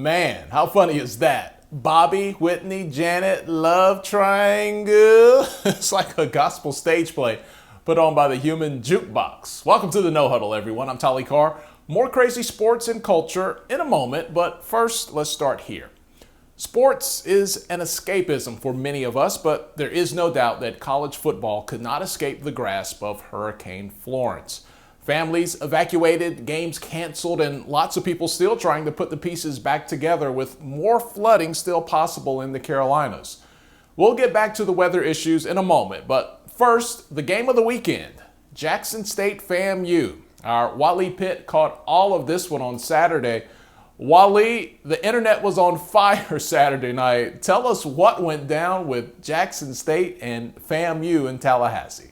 Man, how funny is that? Bobby, Whitney, Janet, love triangle. It's like a gospel stage play put on by the human jukebox. Welcome to the No Huddle, everyone. I'm Tolly Carr. More crazy sports and culture in a moment, but first, let's start here. Sports is an escapism for many of us, but there is no doubt that college football could not escape the grasp of Hurricane Florence. Families evacuated, games canceled, and lots of people still trying to put the pieces back together with more flooding still possible in the Carolinas. We'll get back to the weather issues in a moment, but first, the game of the weekend, Jackson State FAMU. Our Wally Pitt caught all of this one on Saturday. Wally, the internet was on fire Saturday night. Tell us what went down with Jackson State and FAMU in Tallahassee.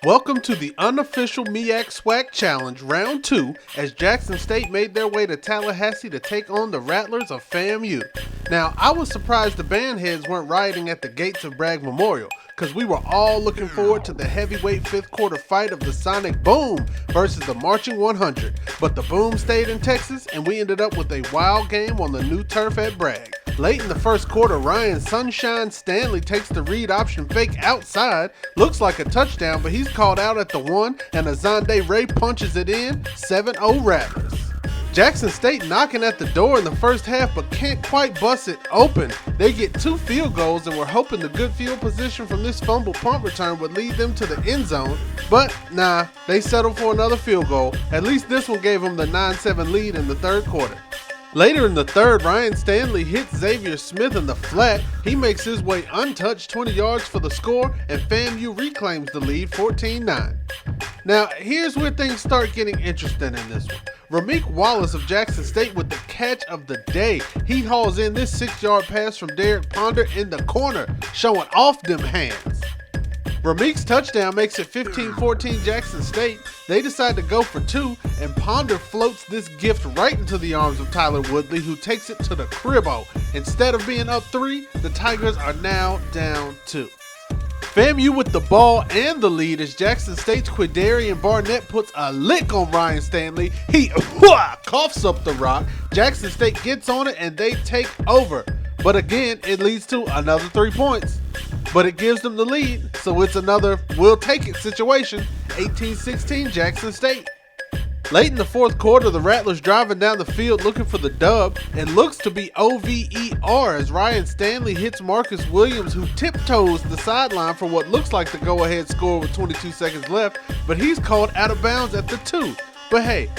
Welcome to the unofficial MEAC SWAC Challenge Round 2 as Jackson State made their way to Tallahassee to take on the Rattlers of FAMU. Now, I was surprised the bandheads weren't rioting at the gates of Bragg Memorial because we were all looking forward to the heavyweight fifth quarter fight of the Sonic Boom versus the Marching 100. But the Boom stayed in Texas and we ended up with a wild game on the new turf at Bragg. Late in the first quarter, Ryan Sunshine Stanley takes the read option fake outside. Looks like a touchdown, but he's called out at the 1, and Azande Ray punches it in, 7-0 Rattlers. Jackson State knocking at the door in the first half, but can't quite bust it open. They get 2 field goals and were hoping the good field position from this fumble punt return would lead them to the end zone, but nah, they settled for another field goal. At least this one gave them the 9-7 lead in the third quarter. Later in the third, Ryan Stanley hits Xavier Smith in the flat. He makes his way untouched 20 yards for the score, and FAMU reclaims the lead 14-9. Now, here's where things start getting interesting in this one. Rameek Wallace of Jackson State with the catch of the day. He hauls in this 6-yard pass from Derek Ponder in the corner, showing off them hands. Rameek's touchdown makes it 15-14 Jackson State. They decide to go for 2, and Ponder floats this gift right into the arms of Tyler Woodley, who takes it to the cribbo. Instead of being up 3, the Tigers are now down 2. FAMU with the ball and the lead as Jackson State's Quidarian Barnett puts a lick on Ryan Stanley. He coughs up the rock. Jackson State gets on it and they take over. But again, it leads to another 3 points. But it gives them the lead, so it's another we'll take it situation, 18-16 Jackson State. Late in the fourth quarter, the Rattlers driving down the field looking for the dub. It looks to be OVER as Ryan Stanley hits Marcus Williams, who tiptoes the sideline for what looks like the go-ahead score with 22 seconds left, but he's called out of bounds at the 2. But hey,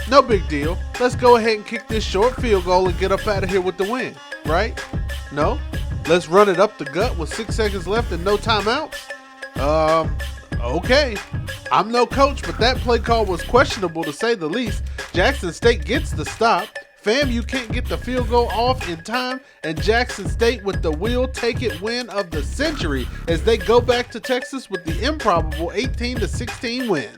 no big deal. Let's go ahead and kick this short field goal and get up out of here with the win, right? No? Let's run it up the gut with 6 seconds left and no timeouts? Okay. I'm no coach, but that play call was questionable to say the least. Jackson State gets the stop. FAMU can't get the field goal off in time, and Jackson State with the will take it win of the century as they go back to Texas with the improbable 18-16 win.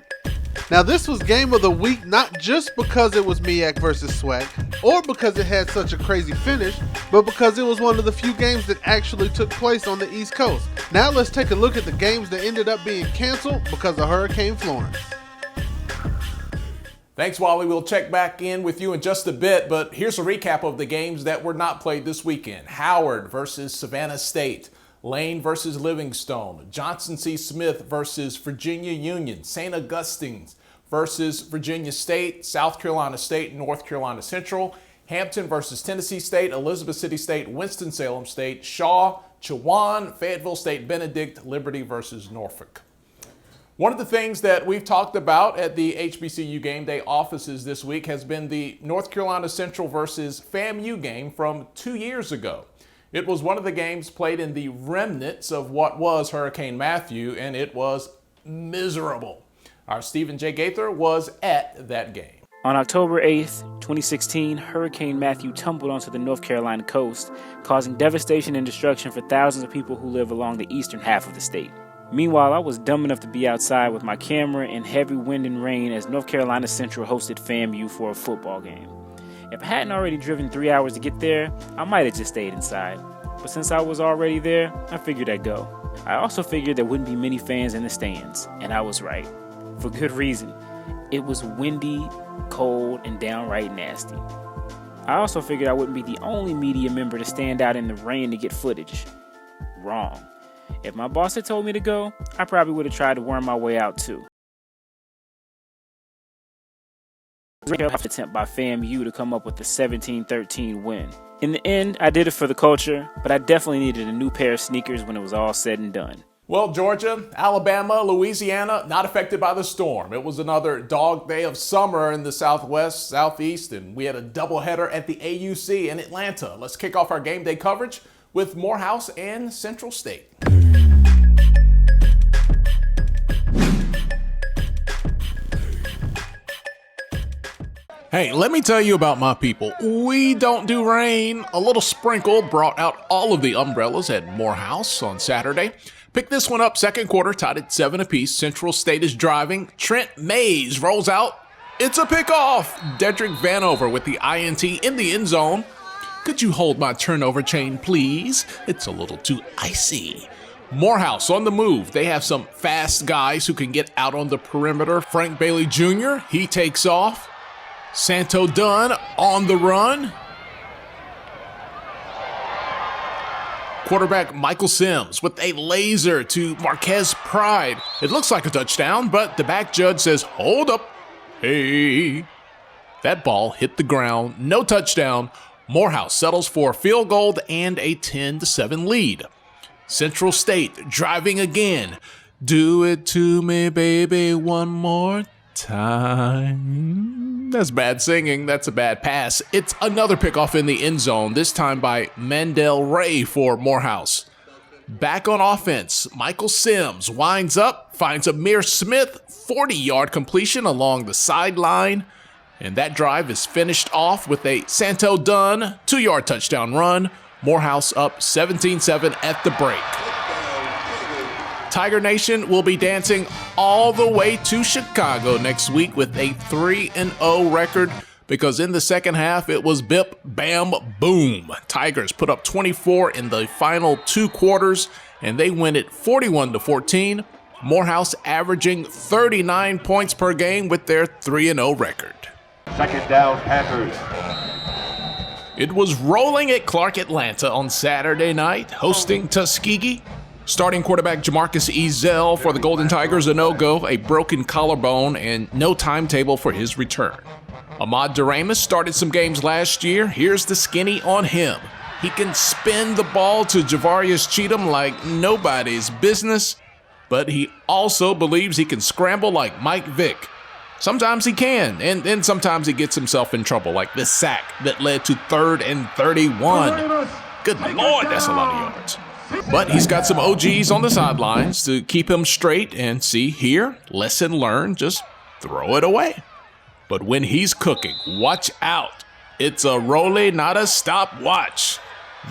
Now this was game of the week not just because it was MEAC versus SWAC or because it had such a crazy finish, but because it was one of the few games that actually took place on the East Coast. Now let's take a look at the games that ended up being canceled because of Hurricane Florence. Thanks, Wally. We'll check back in with you in just a bit, but here's a recap of the games that were not played this weekend. Howard versus Savannah State. Lane versus Livingstone, Johnson C. Smith versus Virginia Union, St. Augustine's versus Virginia State, South Carolina State, North Carolina Central, Hampton versus Tennessee State, Elizabeth City State, Winston-Salem State, Shaw, Chowan, Fayetteville State, Benedict, Liberty versus Norfolk. One of the things that we've talked about at the HBCU Gameday offices this week has been the North Carolina Central versus FAMU game from 2 years ago. It was one of the games played in the remnants of what was Hurricane Matthew, and it was miserable. Our Stephen J. Gaither was at that game. On October 8th, 2016, Hurricane Matthew tumbled onto the North Carolina coast, causing devastation and destruction for thousands of people who live along the eastern half of the state. Meanwhile, I was dumb enough to be outside with my camera in heavy wind and rain as North Carolina Central hosted FAMU for a football game. If I hadn't already driven 3 hours to get there, I might have just stayed inside. But since I was already there, I figured I'd go. I also figured there wouldn't be many fans in the stands, and I was right. for good reason. It was windy, cold, and downright nasty. I also figured I wouldn't be the only media member to stand out in the rain to get footage. Wrong. If my boss had told me to go, I probably would have tried to worm my way out too. Attempt by FAMU to come up with the 17-13 win. In the end, I did it for the culture, but I definitely needed a new pair of sneakers when it was all said and done. Well, Georgia, Alabama, Louisiana, not affected by the storm. It was another dog day of summer in the Southwest, Southeast, and we had a doubleheader at the AUC in Atlanta. Let's kick off our game day coverage with Morehouse and Central State. Hey, let me tell you about my people. We don't do rain. A little sprinkle brought out all of the umbrellas at Morehouse on Saturday. Pick this one up, second quarter, tied at 7 apiece. Central State is driving. Trent Mays rolls out. It's a pickoff. Dedrick Vanover with the INT in the end zone. Could you hold my turnover chain, please? It's a little too icy. Morehouse on the move. They have some fast guys who can get out on the perimeter. Frank Bailey Jr., he takes off. Santo Dunn on the run. Quarterback Michael Sims with a laser to Marquez Pride. It looks like a touchdown, but the back judge says, hold up. Hey. That ball hit the ground. No touchdown. Morehouse settles for a field goal and a 10-7 lead. Central State driving again. Do it to me, baby, one more time. That's bad singing. That's a bad pass. It's another pickoff in the end zone, this time by Mandel Ray for Morehouse. Back on offense, Michael Sims winds up, finds Amir Smith, 40-yard completion along the sideline, and that drive is finished off with a Santo Dunn 2-yard touchdown run. Morehouse up 17-7 at the break. Tiger Nation will be dancing all the way to Chicago next week with a 3-0 record because in the second half it was bip, bam, boom. Tigers put up 24 in the final 2 quarters and they win it 41-14. Morehouse averaging 39 points per game with their 3-0 record. Second down, Packers. It was rolling at Clark Atlanta on Saturday night, hosting Tuskegee. Starting quarterback Jamarcus Ezell for the Golden Tigers, a no-go, a broken collarbone, and no timetable for his return. Ahmad Duramus started some games last year. Here's the skinny on him. He can spin the ball to Javarius Cheatham like nobody's business, but he also believes he can scramble like Mike Vick. Sometimes he can, and then sometimes he gets himself in trouble, like this sack that led to 3rd and 31. Good Lord, that's a lot of yards. But he's got some OGs on the sidelines to keep him straight, and see here, lesson learned, just throw it away. But when he's cooking, watch out. It's a rollie, not a stopwatch.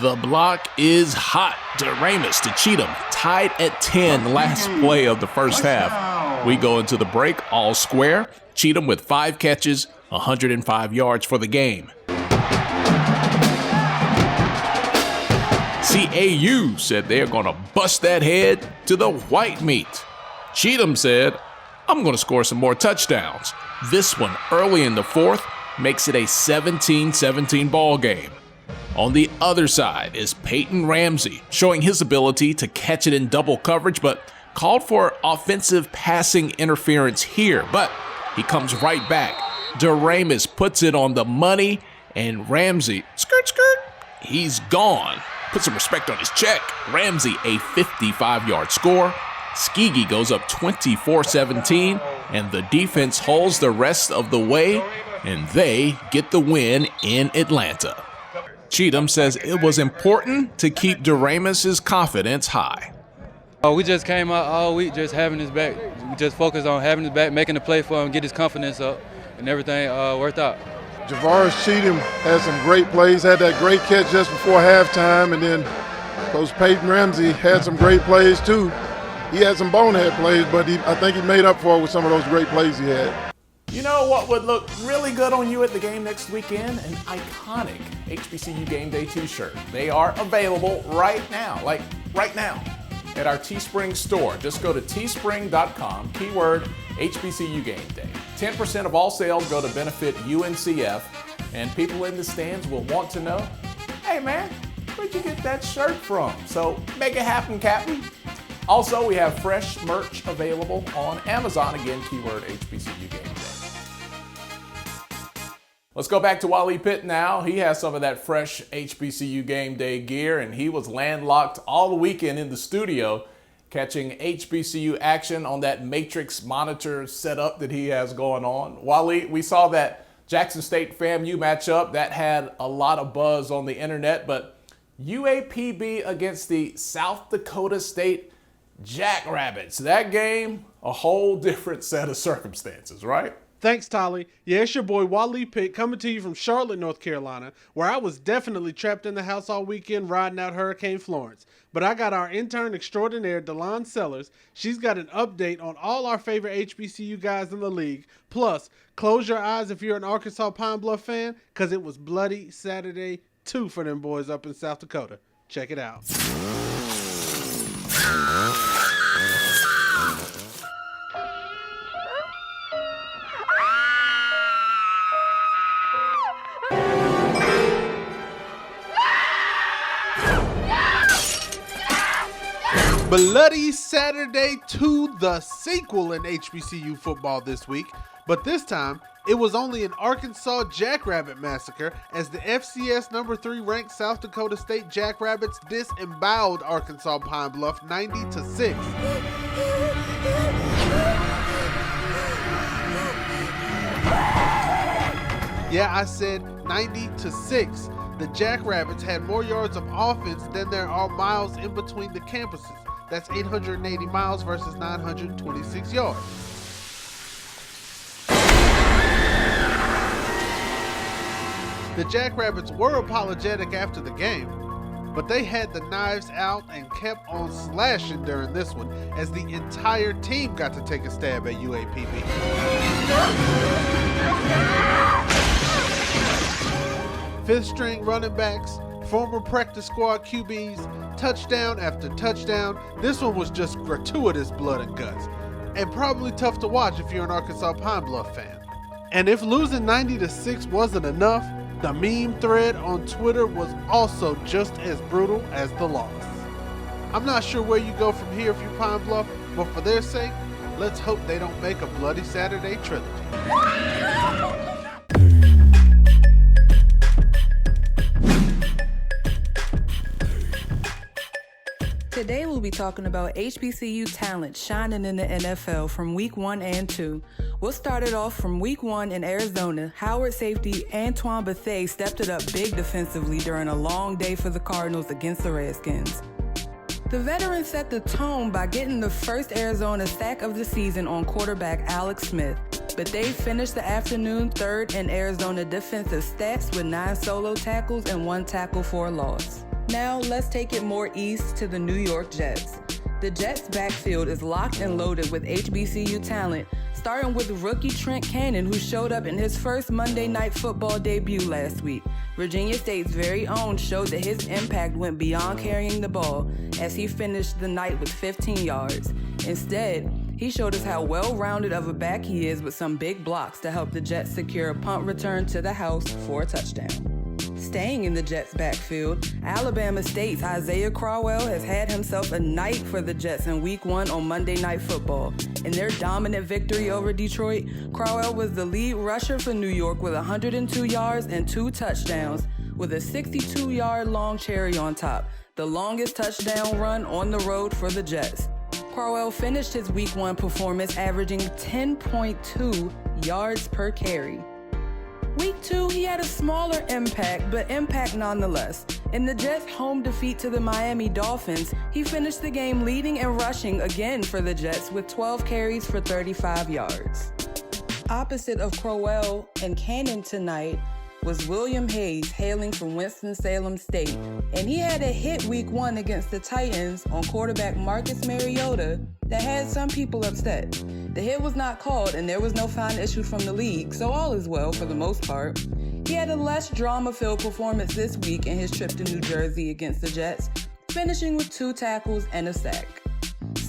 The block is hot. Duramus to Cheatham, tied at 10, last play of the first half. We go into the break all square. Cheatham with 5 catches, 105 yards for the game. CAU said they're going to bust that head to the white meat. Cheatham said, I'm going to score some more touchdowns. This one early in the 4th makes it a 17-17 ball game. On the other side is Peyton Ramsey, showing his ability to catch it in double coverage, but called for offensive passing interference here. But he comes right back. Duramus puts it on the money, and Ramsey, skirt, he's gone. Put some respect on his check. Ramsey, a 55-yard score. Tuskegee goes up 24-17, and the defense holds the rest of the way, and they get the win in Atlanta. Cheatham says it was important to keep Duramus's confidence high. We just came out all week just having his back. We just focused on having his back, making the play for him, get his confidence up, and everything worked out. Javarius Cheatham had some great plays, had that great catch just before halftime, and then Coach Peyton Ramsey had some great plays too. He had some bonehead plays, but I think he made up for it with some of those great plays he had. You know what would look really good on you at the game next weekend? An iconic HBCU Game Day t-shirt. They are available right now, like right now. at our Teespring store. Just go to teespring.com, keyword HBCU Game Day. 10% of all sales go to benefit UNCF, and people in the stands will want to know, hey man, where'd you get that shirt from? So make it happen, Captain. Also, we have fresh merch available on Amazon. Again, keyword HBCU Game Day. Let's go back to Wally Pitt now. He has some of that fresh HBCU Game Day gear, and he was landlocked all the weekend in the studio catching HBCU action on that Matrix monitor setup that he has going on. Wally, we saw that Jackson State FAMU matchup. That had a lot of buzz on the internet, but UAPB against the South Dakota State Jackrabbits. That game, a whole different set of circumstances, right? Thanks, Tolly. Yeah, it's your boy Wally Pitt coming to you from Charlotte, North Carolina, where I was definitely trapped in the house all weekend riding out Hurricane Florence. But I got our intern extraordinaire, Delon Sellers. She's got an update on all our favorite HBCU guys in the league. Plus, close your eyes if you're an Arkansas Pine Bluff fan, because it was Bloody Saturday 2 for them boys up in South Dakota. Check it out. Bloody Saturday 2, the sequel in HBCU football this week, but this time it was only an Arkansas Jackrabbit massacre as the FCS number 3 ranked South Dakota State Jackrabbits disemboweled Arkansas Pine Bluff 90-6. Yeah, I said 90-6. The Jackrabbits had more yards of offense than there are miles in between the campuses. That's 880 miles versus 926 yards. The Jackrabbits were apologetic after the game, but they had the knives out and kept on slashing during this one as the entire team got to take a stab at UAPB. Fifth string running backs, former practice squad QBs, touchdown after touchdown. This one was just gratuitous blood and guts, and probably tough to watch if you're an Arkansas Pine Bluff fan. And if losing 90-6 wasn't enough, the meme thread on Twitter was also just as brutal as the loss. I'm not sure where you go from here if you're Pine Bluff, but for their sake, let's hope they don't make a Bloody Saturday trilogy. Today we'll be talking about HBCU talent shining in the NFL from week 1 and 2. We'll start it off from week 1 in Arizona. Howard safety Antoine Bethea stepped it up big defensively during a long day for the Cardinals against the Redskins. The veteran set the tone by getting the first Arizona sack of the season on quarterback Alex Smith. Bethea finished the afternoon third in Arizona defensive stats with 9 solo tackles and 1 tackle for a loss. Now, let's take it more east to the New York Jets. The Jets' backfield is locked and loaded with HBCU talent, starting with rookie Trent Cannon, who showed up in his first Monday Night Football debut last week. Virginia State's very own showed that his impact went beyond carrying the ball, as he finished the night with 15 yards. Instead, he showed us how well-rounded of a back he is with some big blocks to help the Jets secure a punt return to the house for a touchdown. Staying in the Jets' backfield, Alabama State's Isaiah Crowell has had himself a night for the Jets in Week 1 on Monday Night Football. In their dominant victory over Detroit, Crowell was the lead rusher for New York with 102 yards and 2 touchdowns, with a 62-yard long cherry on top, the longest touchdown run on the road for the Jets. Crowell finished his Week 1 performance averaging 10.2 yards per carry. Week 2, he had a smaller impact, but impact nonetheless. In the Jets' home defeat to the Miami Dolphins, he finished the game leading and rushing again for the Jets with 12 carries for 35 yards. Opposite of Crowell and Cannon tonight was William Hayes, hailing from Winston-Salem State, and he had a hit Week 1 against the Titans on quarterback Marcus Mariota that had some people upset. The hit was not called and there was no fine issued from the league, so all is well for the most part. He had a less drama-filled performance this week in his trip to New Jersey against the Jets, finishing with 2 tackles and a sack.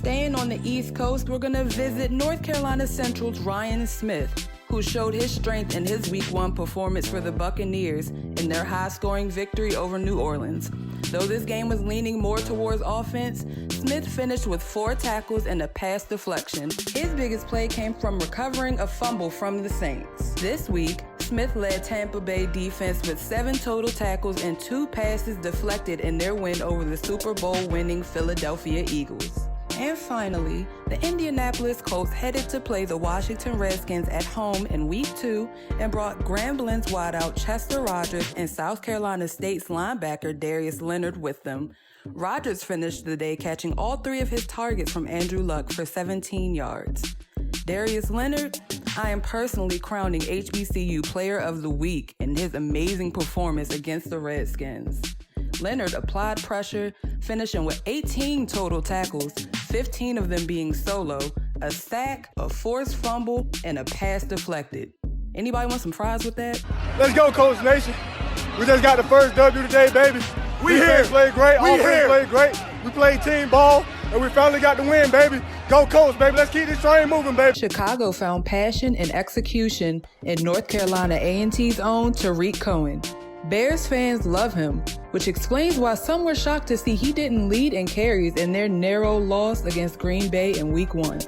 Staying on the East Coast, we're going to visit North Carolina Central's Ryan Smith, who showed his strength in his Week 1 performance for the Buccaneers in their high-scoring victory over New Orleans. Though this game was leaning more towards offense, Smith finished with 4 tackles and a pass deflection. His biggest play came from recovering a fumble from the Saints. This week, Smith led Tampa Bay defense with 7 total tackles and 2 passes deflected in their win over the Super Bowl-winning Philadelphia Eagles. And finally, the Indianapolis Colts headed to play the Washington Redskins at home in Week 2 and brought Grambling's wideout Chester Rogers and South Carolina State's linebacker Darius Leonard with them. Rogers finished the day catching all 3 of his targets from Andrew Luck for 17 yards. Darius Leonard, I am personally crowning HBCU Player of the Week in his amazing performance against the Redskins. Leonard applied pressure, finishing with 18 total tackles, 15 of them being solo, a sack, a forced fumble, and a pass deflected. Anybody want some fries with that? Let's go, Coach Nation. We just got the first W today, baby. We here. Played great. Offense played great. We played team ball, and we finally got the win, baby. Go, Coach, baby. Let's keep this train moving, baby. Chicago found passion and execution in North Carolina A&T's own Tariq Cohen. Bears fans love him, which explains why some were shocked to see he didn't lead in carries in their narrow loss against Green Bay in Week 1.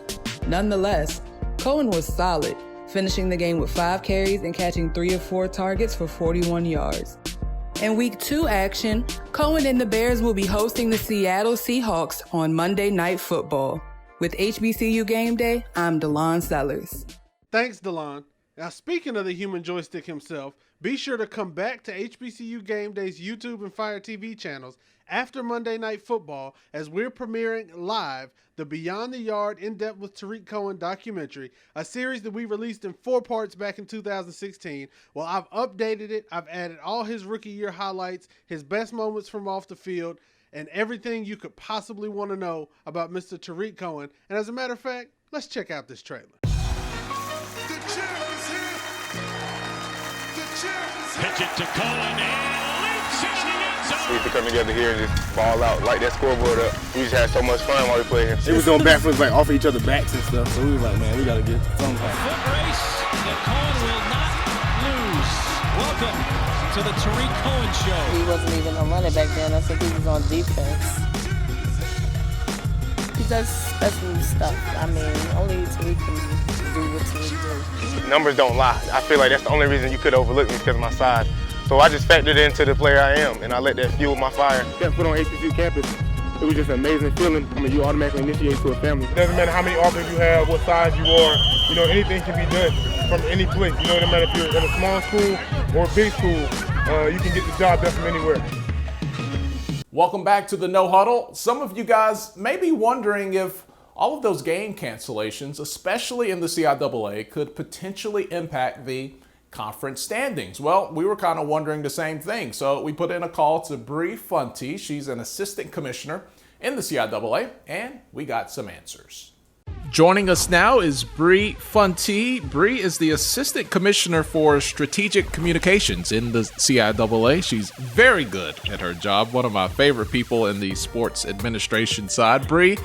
Nonetheless, Cohen was solid, finishing the game with 5 carries and catching 3 of 4 targets for 41 yards. In Week 2 action, Cohen and the Bears will be hosting the Seattle Seahawks on Monday Night Football. With HBCU Gameday, I'm DeLon Sellers. Thanks, DeLon. Now, speaking of the human joystick himself, be sure to come back to HBCU Gameday's YouTube and Fire TV channels after Monday Night Football as we're premiering live the Beyond the Yard In-Depth with Tariq Cohen documentary, a series that we released in 4 parts back in 2016. Well, I've updated it. I've added all his rookie year highlights, his best moments from off the field, and everything you could possibly want to know about Mr. Tariq Cohen. And as a matter of fact, let's check out this trailer. Pitch it to Cohen and leaps into the end zone. We used to come together here and just ball out, light that scoreboard up. We just had so much fun while we played here. They was doing backflips like off of each other's backs and stuff, so we was like, man, we gotta get something. Foot race that Cohen will not lose. Welcome to the Tariq Cohen Show. He wasn't even on running back then. I think he was on defense. He does special stuff. I mean, only Tariq can do what Tariq do. Numbers don't lie. I feel like that's the only reason you could overlook me because of my size. So I just factored into the player I am, and I let that fuel my fire. Got put on HBCU campus. It was just an amazing feeling. I mean, you automatically initiate to a family. It doesn't matter how many offers you have, what size you are. You know, anything can be done from any place. You know, no matter if you're at a small school or a big school, you can get the job done from anywhere. Welcome back to the No Huddle. Some of you guys may be wondering if all of those game cancellations, especially in the CIAA, could potentially impact the conference standings. Well, we were kind of wondering the same thing. So we put in a call to Bree Funty. She's an assistant commissioner in the CIAA, and we got some answers. Joining us now is Bree Funty. Bree is the assistant commissioner for strategic communications in the CIAA. She's very good at her job, one of my favorite people in the sports administration side. Bree,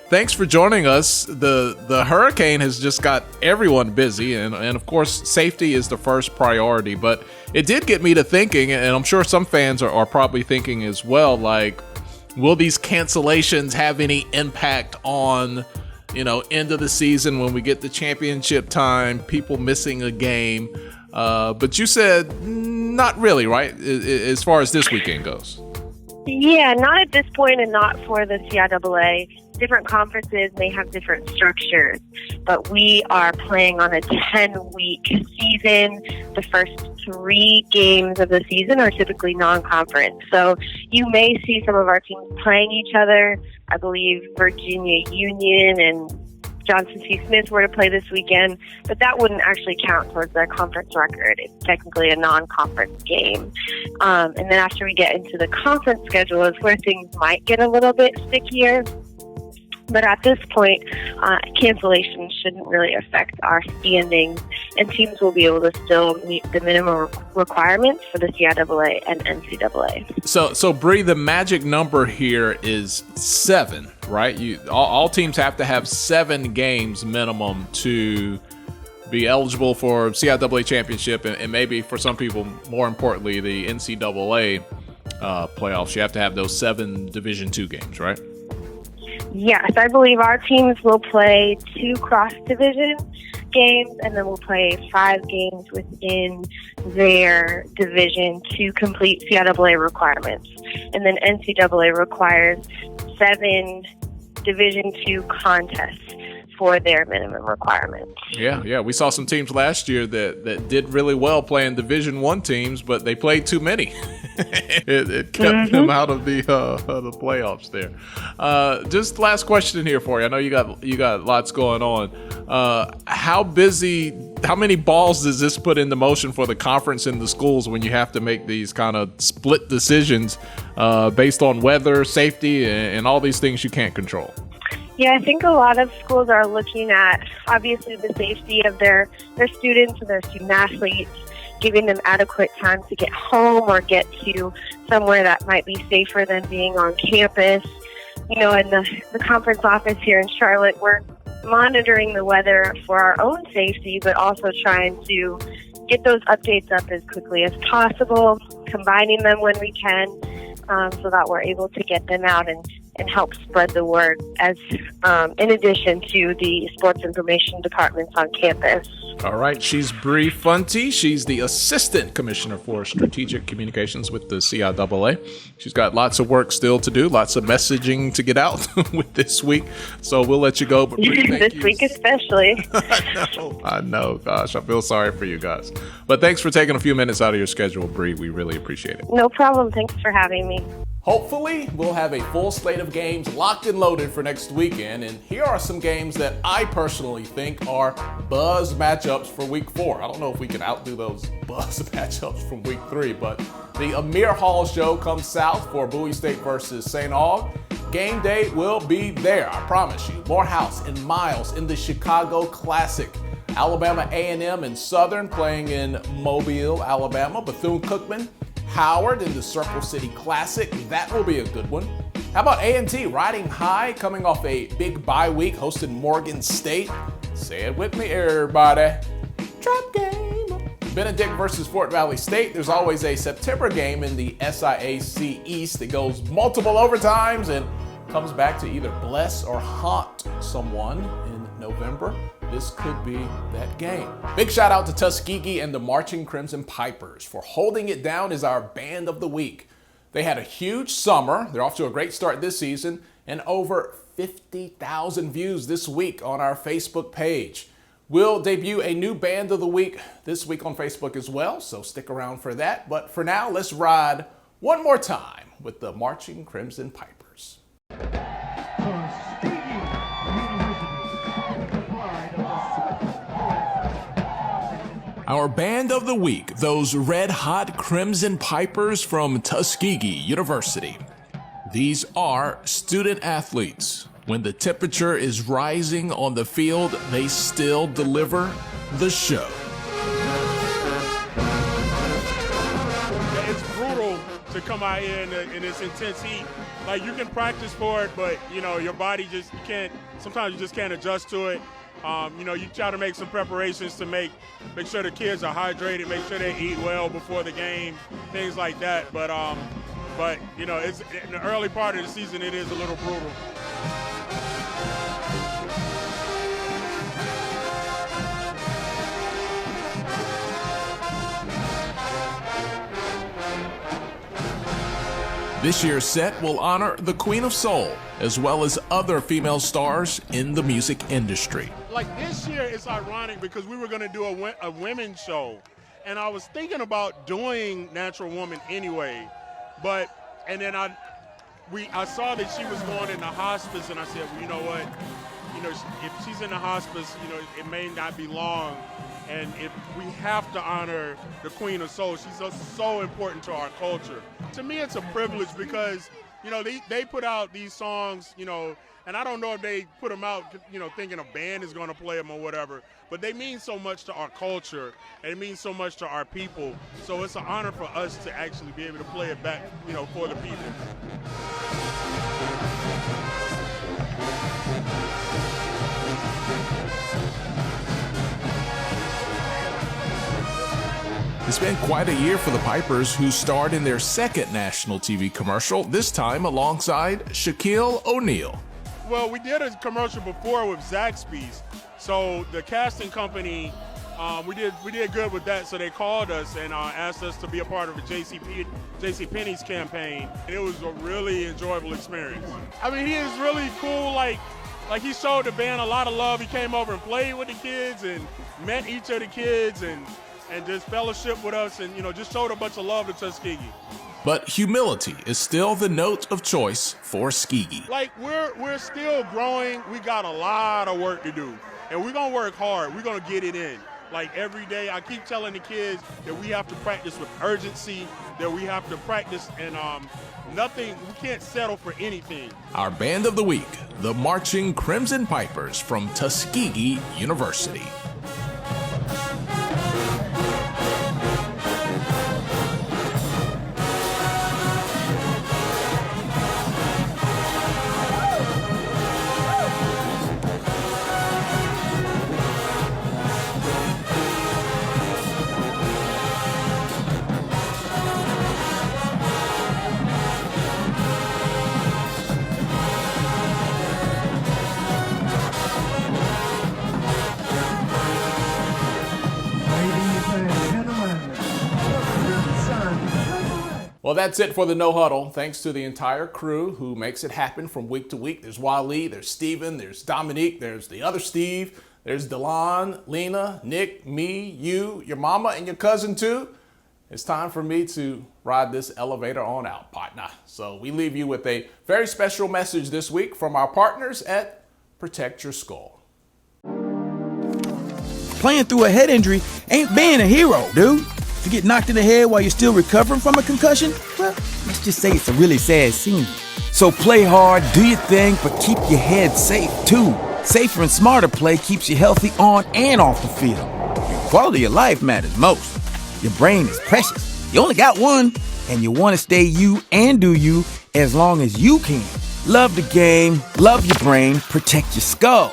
thanks for joining us. The hurricane has just got everyone busy, and of course, safety is the first priority. But it did get me to thinking, and I'm sure some fans are probably thinking as well, like, will these cancellations have any impact on, end of the season when we get the championship time, people missing a game? But you said not really, right, as far as this weekend goes? Yeah, not at this point and not for the CIAA. Different conferences may have different structures, but we are playing on a 10-week season. The first 3 games of the season are typically non-conference. So you may see some of our teams playing each other. I believe Virginia Union and Johnson C. Smith were to play this weekend, but that wouldn't actually count towards their conference record. It's technically a non-conference game. And then after we get into the conference schedule is where things might get a little bit stickier. But at this point, cancellation shouldn't really affect our standings, and teams will be able to still meet the minimum requirements for the CIAA and NCAA. So Bree, the magic number here is 7, right? All teams have to have 7 games minimum to be eligible for CIAA championship, and maybe for some people, more importantly, the NCAA playoffs. You have to have those 7 Division II games, right? Yes, I believe our teams will play 2 cross-division games, and then we'll play 5 games within their division to complete CIAA requirements. And then NCAA requires 7 Division II contests for their minimum requirements. Yeah. We saw some teams last year that did really well playing Division I teams, but they played too many. it kept them out of the playoffs there. Just last question here for you. I know you got lots going on. How many balls does this put into motion for the conference and the schools when you have to make these kind of split decisions based on weather, safety, and all these things you can't control? Yeah, I think a lot of schools are looking at, obviously, the safety of their students and their student athletes, giving them adequate time to get home or get to somewhere that might be safer than being on campus. In the conference office here in Charlotte, we're monitoring the weather for our own safety, but also trying to get those updates up as quickly as possible, combining them when we can, so that we're able to get them out and help spread the word as in addition to the sports information departments on campus. All right, she's Bree Funty. She's the Assistant Commissioner for Strategic Communications with the CIAA. She's got lots of work still to do, lots of messaging to get out with this week. So we'll let you go. But Bree, this week especially. I know. Gosh, I feel sorry for you guys. But thanks for taking a few minutes out of your schedule, Bree. We really appreciate it. No problem. Thanks for having me. Hopefully, we'll have a full slate of games locked and loaded for next weekend, and here are some games that I personally think are buzz matchups for Week 4. I don't know if we can outdo those buzz matchups from Week 3, but the Amir Hall Show comes south for Bowie State versus St. Aug. Gameday will be there, I promise you. Morehouse and Miles in the Chicago Classic. Alabama A&M and Southern playing in Mobile, Alabama. Bethune-Cookman, Howard in the Circle City Classic. That will be a good one. How about A&T riding high, coming off a big bye week, hosting Morgan State? Say it with me, everybody. Trap game. Benedict versus Fort Valley State. There's always a September game in the SIAC East that goes multiple overtimes and comes back to either bless or haunt someone in November. This could be that game. Big shout out to Tuskegee and the Marching Crimson Pipers for holding it down as our band of the week. They had a huge summer. They're off to a great start this season and over 50,000 views this week on our Facebook page. We'll debut a new band of the week this week on Facebook as well, so stick around for that. But for now, let's ride one more time with the Marching Crimson Pipers. Our band of the week, those red-hot Crimson Pipers from Tuskegee University. These are student athletes. When the temperature is rising on the field, they still deliver the show. It's brutal to come out here in this intense heat. Like, you can practice for it, but, your body sometimes you just can't adjust to it. You try to make some preparations to make sure the kids are hydrated, make sure they eat well before the game, things like that. But it's in the early part of the season, it is a little brutal. This year's set will honor the Queen of Soul, as well as other female stars in the music industry. Like this year, it's ironic because we were going to do a women's show, and I was thinking about doing Natural Woman anyway, and then I saw that she was going into hospice, and I said, well, you know what, if she's in the hospice, it may not be long, and if we have to honor the Queen of Soul, she's so important to our culture. To me, it's a privilege because you know, they put out these songs, you know, and I don't know if they put them out, you know, thinking a band is going to play them or whatever, but they mean so much to our culture, and it means so much to our people. So it's an honor for us to actually be able to play it back, you know, for the people. It's been quite a year for the Pipers, who starred in their second national TV commercial, this time alongside Shaquille O'Neal. Well, we did a commercial before with Zaxby's, so the casting company, we did good with that, so they called us and asked us to be a part of the JCPenney's campaign, and it was a really enjoyable experience. I mean, he is really cool, like he showed the band a lot of love. He came over and played with the kids and met each of the kids and just fellowship with us and, you know, just showed a bunch of love to Tuskegee. But humility is still the note of choice for Skegee. Like, we're still growing. We got a lot of work to do, and we're gonna work hard. We're gonna get it in. Like, every day, I keep telling the kids that we have to practice with urgency, that we have to practice, and we can't settle for anything. Our band of the week, the Marching Crimson Pipers from Tuskegee University. Well, that's it for the No Huddle. Thanks to the entire crew who makes it happen from week to week. There's Wally, there's Steven, there's Dominique, there's the other Steve, there's Delon, Lena, Nick, me, you, your mama, and your cousin too. It's time for me to ride this elevator on out, partner. So we leave you with a very special message this week from our partners at Protect Your Skull. Playing through a head injury ain't being a hero, dude. To get knocked in the head while you're still recovering from a concussion, well, let's just say it's a really sad scene. So play hard, do your thing, but keep your head safe too. Safer and smarter play keeps you healthy on and off the field. Your quality of life matters most. Your brain is precious. You only got one, and you want to stay you and do you as long as you can. Love the game, love your brain, protect your skull.